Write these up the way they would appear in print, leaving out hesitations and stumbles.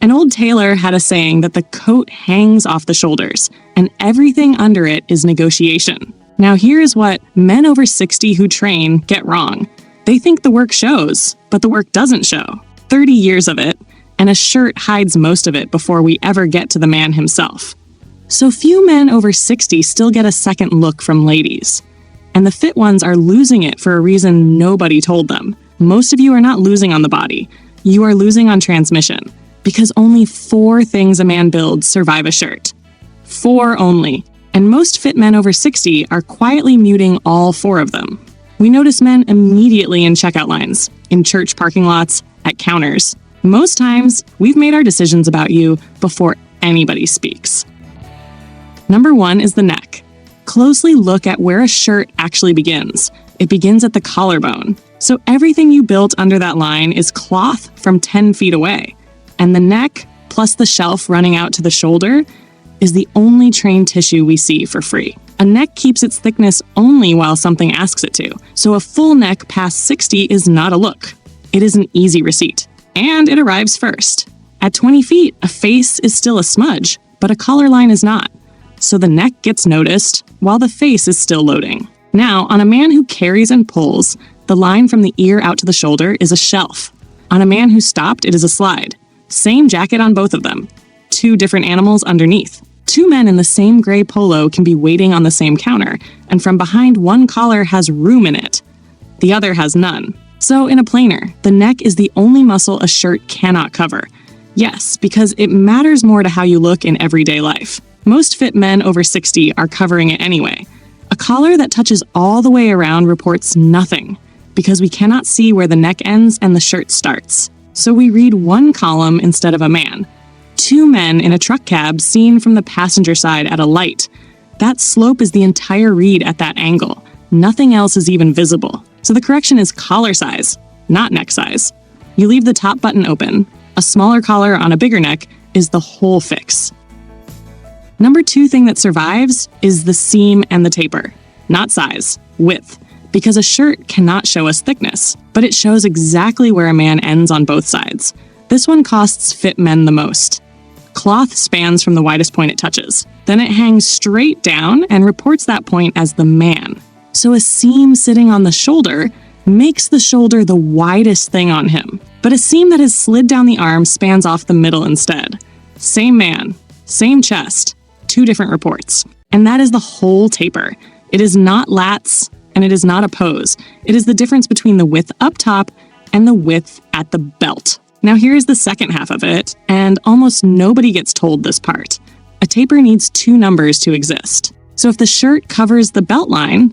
An old tailor had a saying that the coat hangs off the shoulders, and everything under it is negotiation. Now here's what men over 60 who train get wrong. They think the work shows, but the work doesn't show. 30 years of it, and a shirt hides most of it before we ever get to the man himself. So few men over 60 still get a second look from ladies. And the fit ones are losing it for a reason nobody told them. Most of you are not losing on the body. You are losing on transmission. Because only 4 things a man builds survive a shirt. 4 only. And most fit men over 60 are quietly muting all 4 of them. We notice men immediately in checkout lines, in church parking lots, at counters. Most times, we've made our decisions about you before anybody speaks. Number 1 is the neck. Closely look at where a shirt actually begins. It begins at the collarbone. So everything you built under that line is cloth from 10 feet away. And the neck, plus the shelf running out to the shoulder, is the only trained tissue we see for free. A neck keeps its thickness only while something asks it to. So a full neck past 60 is not a look. It is an easy receipt. And it arrives first. At 20 feet, a face is still a smudge, but a collar line is not. So the neck gets noticed while the face is still loading. Now, on a man who carries and pulls, the line from the ear out to the shoulder is a shelf. On a man who stopped, it is a slide. Same jacket on both of them. 2 different animals underneath. 2 men in the same gray polo can be waiting on the same counter, and from behind one collar has room in it. The other has none. So in a plainer, the neck is the only muscle a shirt cannot cover. Yes, because it matters more to how you look in everyday life. Most fit men over 60 are covering it anyway. A collar that touches all the way around reports nothing, because we cannot see where the neck ends and the shirt starts. So we read 1 column instead of a man. 2 men in a truck cab seen from the passenger side at a light. That slope is the entire read at that angle. Nothing else is even visible. So the correction is collar size, not neck size. You leave the top button open. A smaller collar on a bigger neck is the whole fix. Number 2 thing that survives is the seam and the taper. Not size, width. Because a shirt cannot show us thickness, but it shows exactly where a man ends on both sides. This one costs fit men the most. Cloth spans from the widest point it touches. Then it hangs straight down and reports that point as the man. So a seam sitting on the shoulder makes the shoulder the widest thing on him. But a seam that has slid down the arm spans off the middle instead. Same man, same chest, 2 different reports. And that is the whole taper. It is not lats, and it is not a pose. It is the difference between the width up top and the width at the belt. Now here's the second half of it, and almost nobody gets told this part. A taper needs 2 numbers to exist. So if the shirt covers the belt line,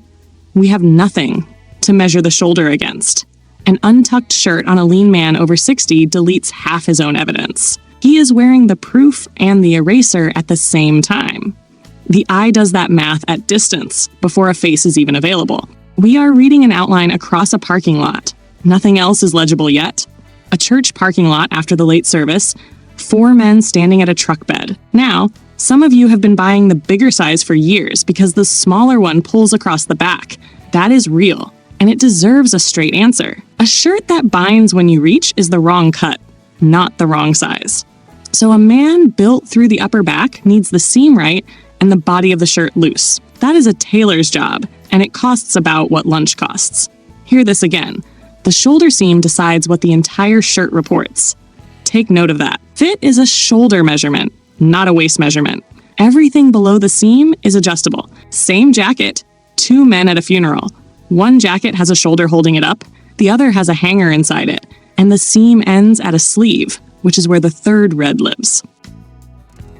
we have nothing to measure the shoulder against. An untucked shirt on a lean man over 60 deletes half his own evidence. He is wearing the proof and the eraser at the same time. The eye does that math at distance before a face is even available. We are reading an outline across a parking lot. Nothing else is legible yet. A church parking lot after the late service, 4 men standing at a truck bed. Now, some of you have been buying the bigger size for years because the smaller one pulls across the back. That is real, and it deserves a straight answer. A shirt that binds when you reach is the wrong cut, not the wrong size. So a man built through the upper back needs the seam right and the body of the shirt loose. That is a tailor's job, and it costs about what lunch costs. Hear this again. The shoulder seam decides what the entire shirt reports. Take note of that. Fit is a shoulder measurement, not a waist measurement. Everything below the seam is adjustable. Same jacket, 2 men at a funeral. One jacket has a shoulder holding it up, the other has a hanger inside it, and the seam ends at a sleeve, which is where the 3rd red lives.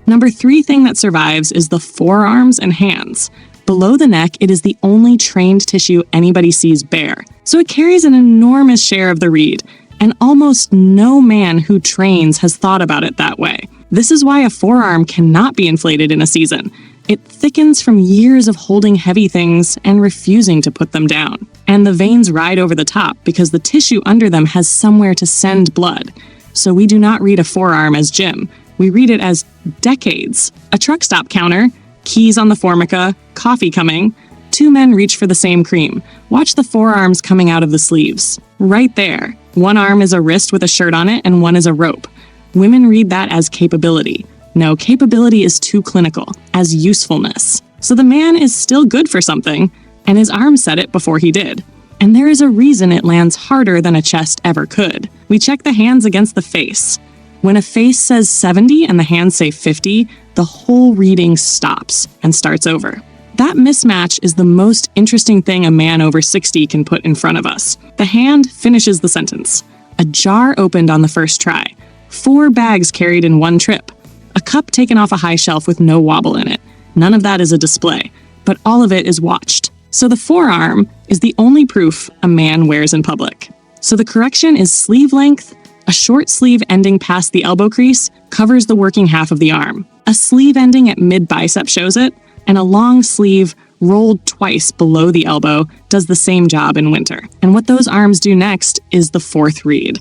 Number 3 thing that survives is the forearms and hands. Below the neck, it is the only trained tissue anybody sees bare. So it carries an enormous share of the read, and almost no man who trains has thought about it that way. This is why a forearm cannot be inflated in a season. It thickens from years of holding heavy things and refusing to put them down. And the veins ride over the top because the tissue under them has somewhere to send blood. So we do not read a forearm as gym. We read it as decades. A truck stop counter, keys on the formica, coffee coming. 2 men reach for the same cream. Watch the forearms coming out of the sleeves. Right there. One arm is a wrist with a shirt on it and one is a rope. Women read that as capability. No, capability is too clinical, as usefulness. So the man is still good for something, and his arm said it before he did. And there is a reason it lands harder than a chest ever could. We check the hands against the face. When a face says 70 and the hands say 50, the whole reading stops and starts over. That mismatch is the most interesting thing a man over 60 can put in front of us. The hand finishes the sentence. A jar opened on the first try. 4 bags carried in one trip. A cup taken off a high shelf with no wobble in it. None of that is a display, but all of it is watched. So the forearm is the only proof a man wears in public. So the correction is sleeve length. A short sleeve ending past the elbow crease covers the working half of the arm. A sleeve ending at mid-bicep shows it, and a long sleeve rolled twice below the elbow does the same job in winter. And what those arms do next is the 4th read.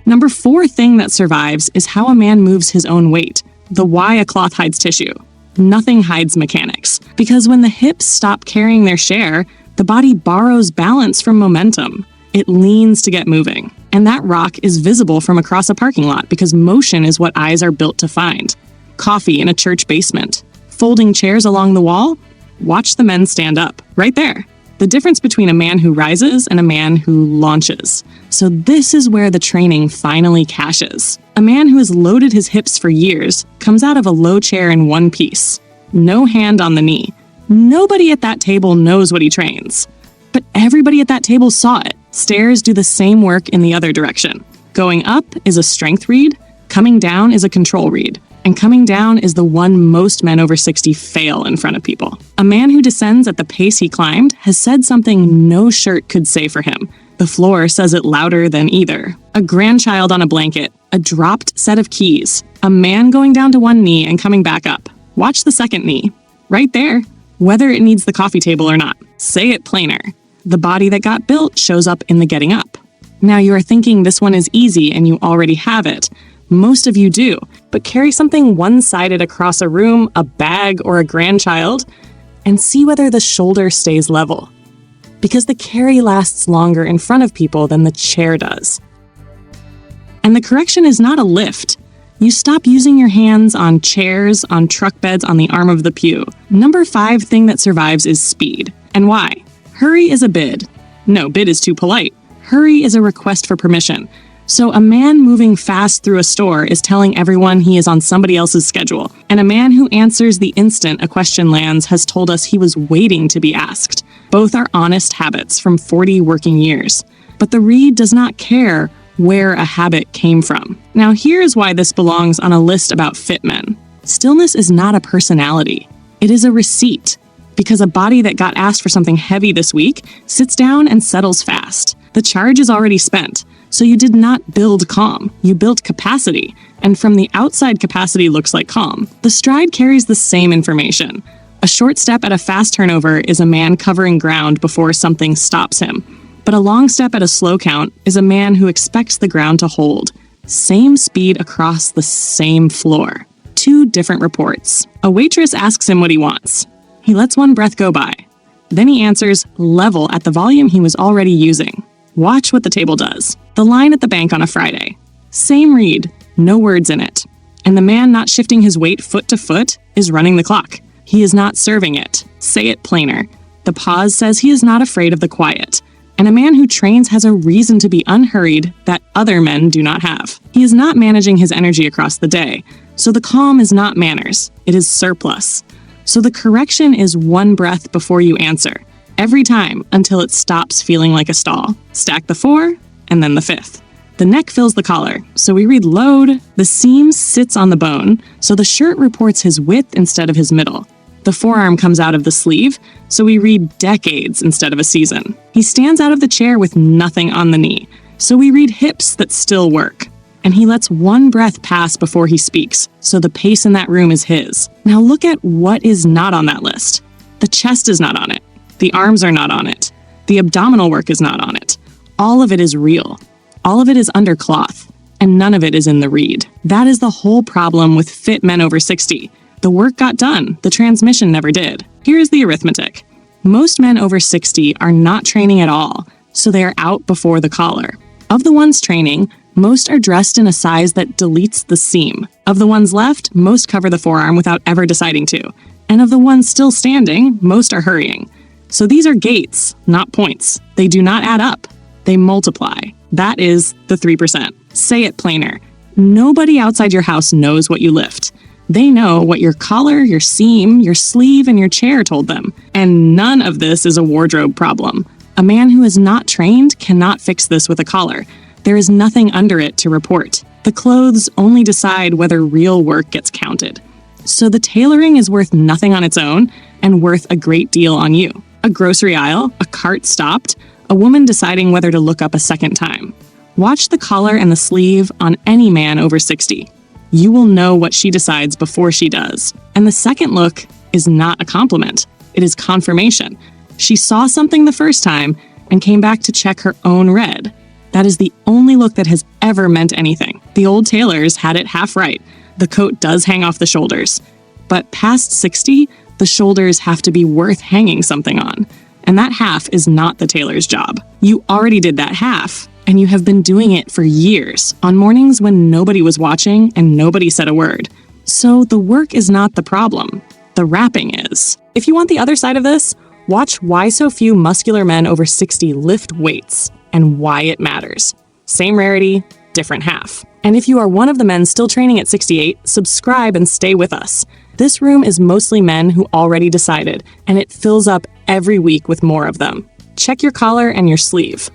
Number 4 thing that survives is how a man moves his own weight, the why a cloth hides tissue. Nothing hides mechanics, because when the hips stop carrying their share, the body borrows balance from momentum. It leans to get moving. And that rock is visible from across a parking lot because motion is what eyes are built to find. Coffee in a church basement. Folding chairs along the wall? Watch the men stand up, right there. The difference between a man who rises and a man who launches. So this is where the training finally cashes. A man who has loaded his hips for years comes out of a low chair in one piece. No hand on the knee. Nobody at that table knows what he trains. But everybody at that table saw it. Stairs do the same work in the other direction. Going up is a strength read, coming down is a control read. And coming down is the one most men over 60 fail in front of people. A man who descends at the pace he climbed has said something no shirt could say for him. The floor says it louder than either. A grandchild on a blanket, a dropped set of keys, a man going down to one knee and coming back up. Watch the second knee. Right there. Whether it needs the coffee table or not. Say it plainer. The body that got built shows up in the getting up. Now you are thinking this one is easy and you already have it. Most of you do, but carry something one-sided across a room, a bag, or a grandchild, and see whether the shoulder stays level. Because the carry lasts longer in front of people than the chair does. And the correction is not a lift. You stop using your hands on chairs, on truck beds, on the arm of the pew. Number 5 thing that survives is speed. And why? Hurry is a bid. No, bid is too polite. Hurry is a request for permission. So a man moving fast through a store is telling everyone he is on somebody else's schedule. And a man who answers the instant a question lands has told us he was waiting to be asked. Both are honest habits from 40 working years. But the read does not care where a habit came from. Now here's why this belongs on a list about fit men. Stillness is not a personality. It is a receipt. Because a body that got asked for something heavy this week sits down and settles fast. The charge is already spent. So you did not build calm, you built capacity, and from the outside capacity looks like calm. The stride carries the same information. A short step at a fast turnover is a man covering ground before something stops him. But a long step at a slow count is a man who expects the ground to hold. Same speed across the same floor. 2 different reports. A waitress asks him what he wants. He lets one breath go by. Then he answers level at the volume he was already using. Watch what the table does. The line at the bank on a Friday. Same read, no words in it. And the man not shifting his weight foot to foot is running the clock. He is not serving it. Say it plainer. The pause says he is not afraid of the quiet. And a man who trains has a reason to be unhurried that other men do not have. He is not managing his energy across the day. So the calm is not manners. It is surplus. So the correction is one breath before you answer. Every time until it stops feeling like a stall. Stack the 4, and then the 5th. The neck fills the collar, so we read load. The seam sits on the bone, so the shirt reports his width instead of his middle. The forearm comes out of the sleeve, so we read decades instead of a season. He stands out of the chair with nothing on the knee, so we read hips that still work. And he lets one breath pass before he speaks, so the pace in that room is his. Now look at what is not on that list. The chest is not on it. The arms are not on it. The abdominal work is not on it. All of it is real. All of it is under cloth. And none of it is in the read. That is the whole problem with fit men over 60. The work got done. The transmission never did. Here's the arithmetic. Most men over 60 are not training at all, so they are out before the collar. Of the ones training, Most are dressed in a size that deletes the seam. Of the ones left, most cover the forearm without ever deciding to. And of the ones still standing, most are hurrying. So these are gates, not points. They do not add up. They multiply. That is the 3%. Say it plainer. Nobody outside your house knows what you lift. They know what your collar, your seam, your sleeve, and your chair told them. And none of this is a wardrobe problem. A man who is not trained cannot fix this with a collar. There is nothing under it to report. The clothes only decide whether real work gets counted. So the tailoring is worth nothing on its own and worth a great deal on you. A grocery aisle, a cart stopped, a woman deciding whether to look up a second time. Watch the collar and the sleeve on any man over 60. You will know what she decides before she does. And the second look is not a compliment. It is confirmation. She saw something the first time and came back to check her own read. That is the only look that has ever meant anything. The old tailors had it half right. The coat does hang off the shoulders. But past 60, the shoulders have to be worth hanging something on. And that half is not the tailor's job. You already did that half, and you have been doing it for years, on mornings when nobody was watching and nobody said a word. So the work is not the problem. The wrapping is. If you want the other side of this, watch why so few muscular men over 60 lift weights and why it matters. Same rarity, different half. And if you are one of the men still training at 68, subscribe and stay with us. This room is mostly men who already decided, and it fills up every week with more of them. Check your collar and your sleeve.